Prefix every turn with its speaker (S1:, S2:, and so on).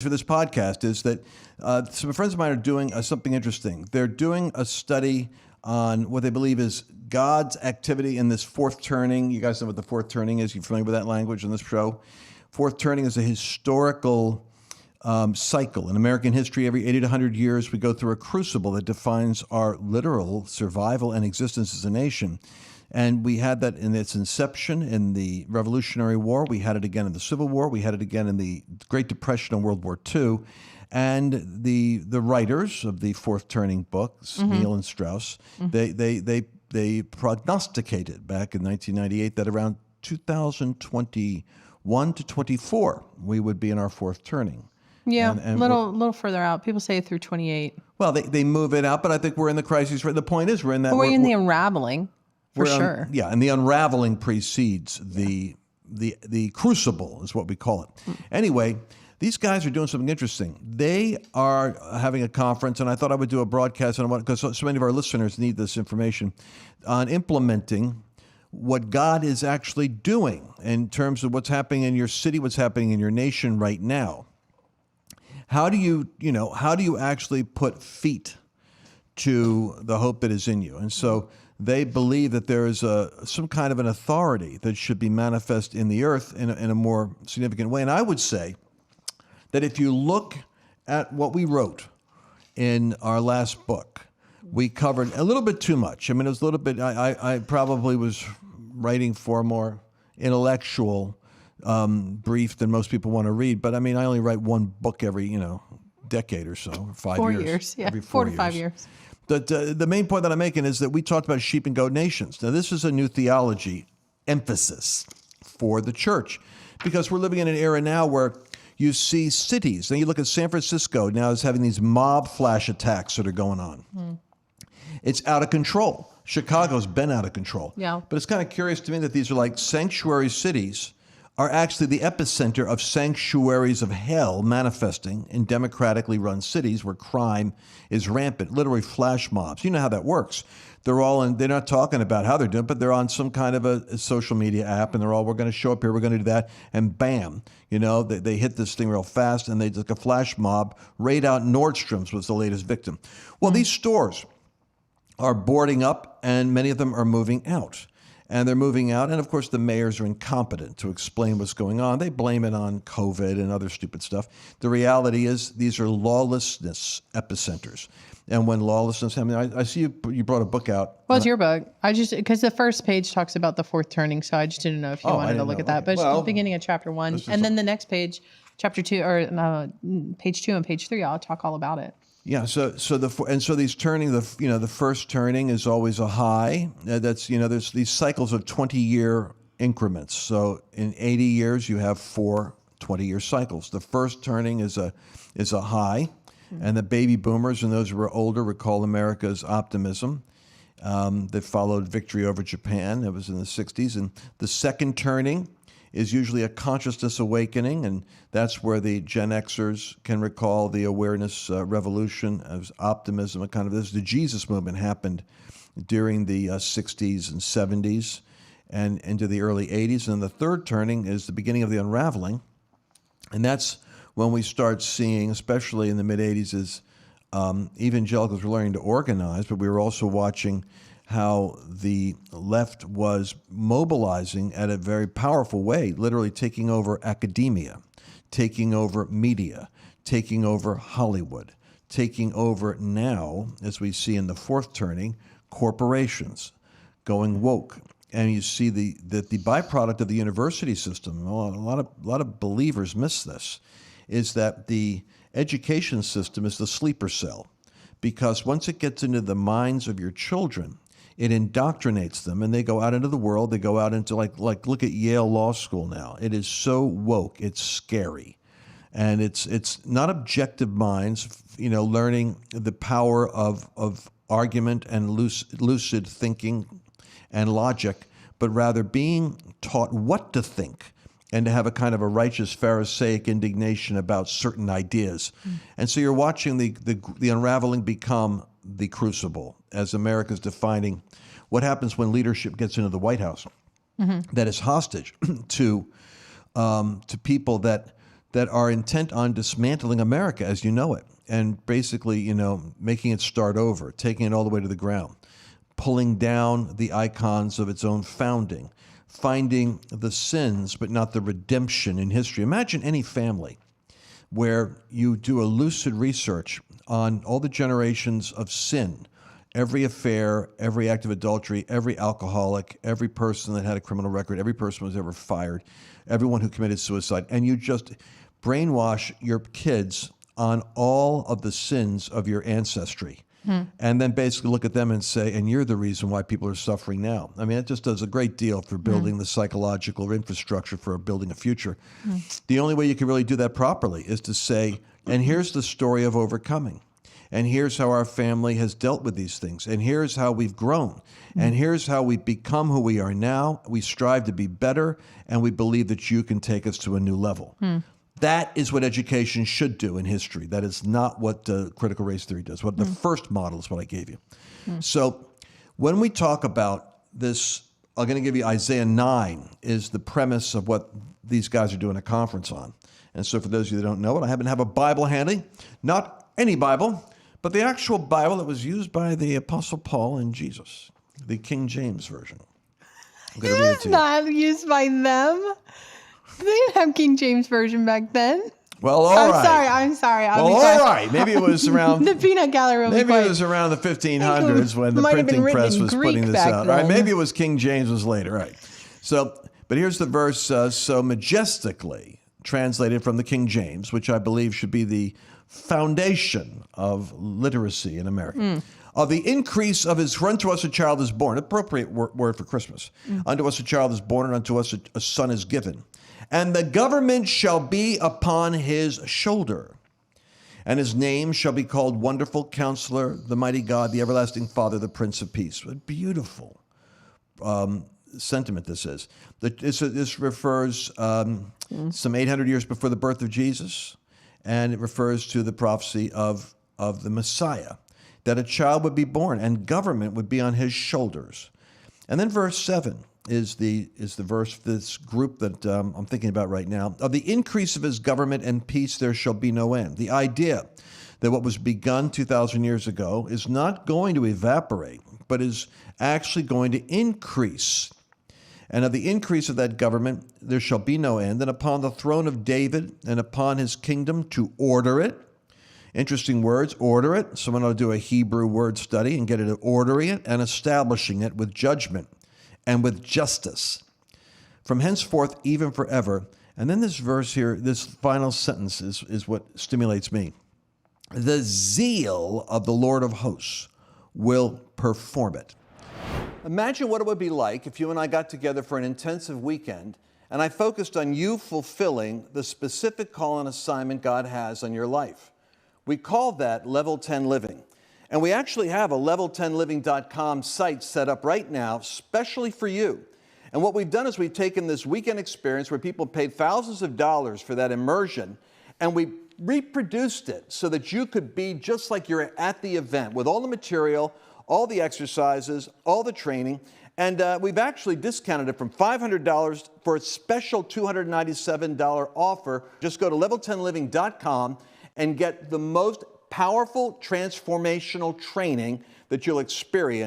S1: for this podcast is that some friends of mine are doing something interesting. They're doing a study on what they believe is God's activity in this fourth turning. You guys know what the fourth turning is. You're familiar with that language in this show? Fourth turning is a historical cycle. In American history, every 80 to 100 years, we go through a crucible that defines our literal survival and existence as a nation. And we had that in its inception in the Revolutionary War. We had it again in the Civil War. We had it again in the Great Depression and World War II. And the writers of the Fourth Turning books, Neil and Strauss, they prognosticated back in 1998 that around 2021 to 24 we would be in our fourth turning.
S2: Yeah, and little further out. People say through 28.
S1: Well, they move it out, but I think we're in the crisis. The point is, we're in that.
S2: We're in the unraveling. For sure.
S1: And the unraveling precedes the crucible is what we call it. Anyway, these guys are doing something interesting. They are having a conference, and I thought I would do a broadcast on it because so many of our listeners need this information on implementing what God is actually doing in terms of what's happening in your city, what's happening in your nation right now. How do you actually put feet to the hope that is in you? And so they believe that there is some kind of an authority that should be manifest in the earth in a more significant way. And I would say that if you look at what we wrote in our last book, we covered a little bit too much. I mean, it was a little bit, I probably was writing for a more intellectual brief than most people want to read. But I mean, I only write one book every, decade or so, or 5 years.
S2: 4 years, yeah.
S1: Every
S2: 4 to 5 years.
S1: But the main point that I'm making is that we talked about sheep and goat nations. Now, this is a new theology emphasis for the church because we're living in an era now where you see cities. Now, you look at San Francisco now is having these mob flash attacks that are going on. It's out of control. Chicago's been out of control.
S2: Yeah.
S1: But it's kind of curious to me that these are like sanctuary cities are actually the epicenter of sanctuaries of hell manifesting in democratically run cities where crime is rampant, literally flash mobs. You know how that works. They're not talking about how they're doing, but they're on some kind of a social media app, and they're all, we're going to show up here, we're going to do that, and bam, they hit this thing real fast, and they like a flash mob, raid out Nordstrom's was the latest victim. Well, these stores are boarding up, and many of them are moving out. And they're moving out, and of course the mayors are incompetent to explain what's going on. They blame it on COVID and other stupid stuff. The reality is these are lawlessness epicenters. And when lawlessness happens, I see you brought a book out.
S2: Well, it's your book. Because the first page talks about the fourth turning, so I just didn't know if you wanted to look at that. But it's the beginning of chapter 1. And then the next page, chapter 2, or page 2 and page 3, I'll talk all about it.
S1: Yeah, so these turning, the first turning is always a high. That's there's these cycles of 20-year increments. So in 80 years you have 4 20-year cycles. The first turning is a high, and the baby boomers and those who are older recall America's optimism that followed victory over Japan. It was in the 60s, and the second turning is usually a consciousness awakening, and that's where the Gen Xers can recall the awareness revolution of optimism. And kind of this, the Jesus movement happened during the 60s and 70s and into the early 80s. And the third turning is the beginning of the unraveling, and that's when we start seeing, especially in the mid-80s, is evangelicals were learning to organize, but we were also watching how the left was mobilizing at a very powerful way, literally taking over academia, taking over media, taking over Hollywood, taking over now, as we see in the fourth turning, corporations going woke. And you see that the byproduct of the university system, a lot of believers miss this, is that the education system is the sleeper cell. Because once it gets into the minds of your children, it indoctrinates them, and they go out into the world. They go out into like look at Yale Law School now. It is so woke, it's scary, and it's not objective minds, learning the power of argument and lucid thinking and logic, but rather being taught what to think and to have a kind of a righteous Pharisaic indignation about certain ideas. And so you're watching the unraveling become the crucible as America's defining what happens when leadership gets into the White House that is hostage to people that that are intent on dismantling America as you know it, and basically, making it start over, taking it all the way to the ground, pulling down the icons of its own founding, finding the sins but not the redemption in history. Imagine any family where you do a lucid research on all the generations of sin, every affair, every act of adultery, every alcoholic, every person that had a criminal record, every person who was ever fired, everyone who committed suicide, and you just brainwash your kids on all of the sins of your ancestry. And then basically look at them and say, and you're the reason why people are suffering now. I mean, it just does a great deal for building the psychological infrastructure for building a future. The only way you can really do that properly is to say, and here's the story of overcoming. And here's how our family has dealt with these things. And here's how we've grown. And here's how we've become who we are now. We strive to be better, and we believe that you can take us to a new level. That is what education should do in history. That is not what critical race theory does. What the first model is what I gave you. So when we talk about this, I'm going to give you Isaiah 9 is the premise of what these guys are doing a conference on. And so for those of you that don't know it, I happen to have a Bible handy. Not any Bible, but the actual Bible that was used by the Apostle Paul and Jesus, the King James Version. I'm going to read it to you.
S2: Not used by them. They didn't have King James Version back then.
S1: Well, all right.
S2: I'm sorry.
S1: Well, all right. Maybe it was around
S2: the peanut gallery.
S1: Maybe it was around the 1500s when the printing press was putting this out. All right. Maybe it was King James was later. Right. So, but here's the verse. So majestically translated from the King James, which I believe should be the foundation of literacy in America. Of the increase of his, for unto us a child is born, appropriate word for Christmas. Unto us a child is born, and unto us a son is given. And the government shall be upon his shoulder. And his name shall be called Wonderful Counselor, the Mighty God, the Everlasting Father, the Prince of Peace. What a beautiful sentiment this is. This refers some 800 years before the birth of Jesus. And it refers to the prophecy of the Messiah, that a child would be born and government would be on his shoulders. And then verse 7 is the verse for this group that I'm thinking about right now. Of the increase of his government and peace there shall be no end. The idea that what was begun 2,000 years ago is not going to evaporate, but is actually going to increase. And of the increase of that government there shall be no end. And upon the throne of David and upon his kingdom to order it. Interesting words, order it. Someone ought to do a Hebrew word study and get it, ordering it and establishing it with judgment and with justice, from henceforth even forever. And then this verse here, this final sentence is what stimulates me. The zeal of the Lord of hosts will perform it. Imagine what it would be like if you and I got together for an intensive weekend and I focused on you fulfilling the specific call and assignment God has on your life. We call that Level 10 Living. And we actually have a level10living.com site set up right now, specially for you. And what we've done is we've taken this weekend experience where people paid thousands of dollars for that immersion, and we reproduced it so that you could be just like you're at the event with all the material, all the exercises, all the training. And we've actually discounted it from $500 for a special $297 offer. Just go to level10living.com and get the most powerful transformational training that you'll experience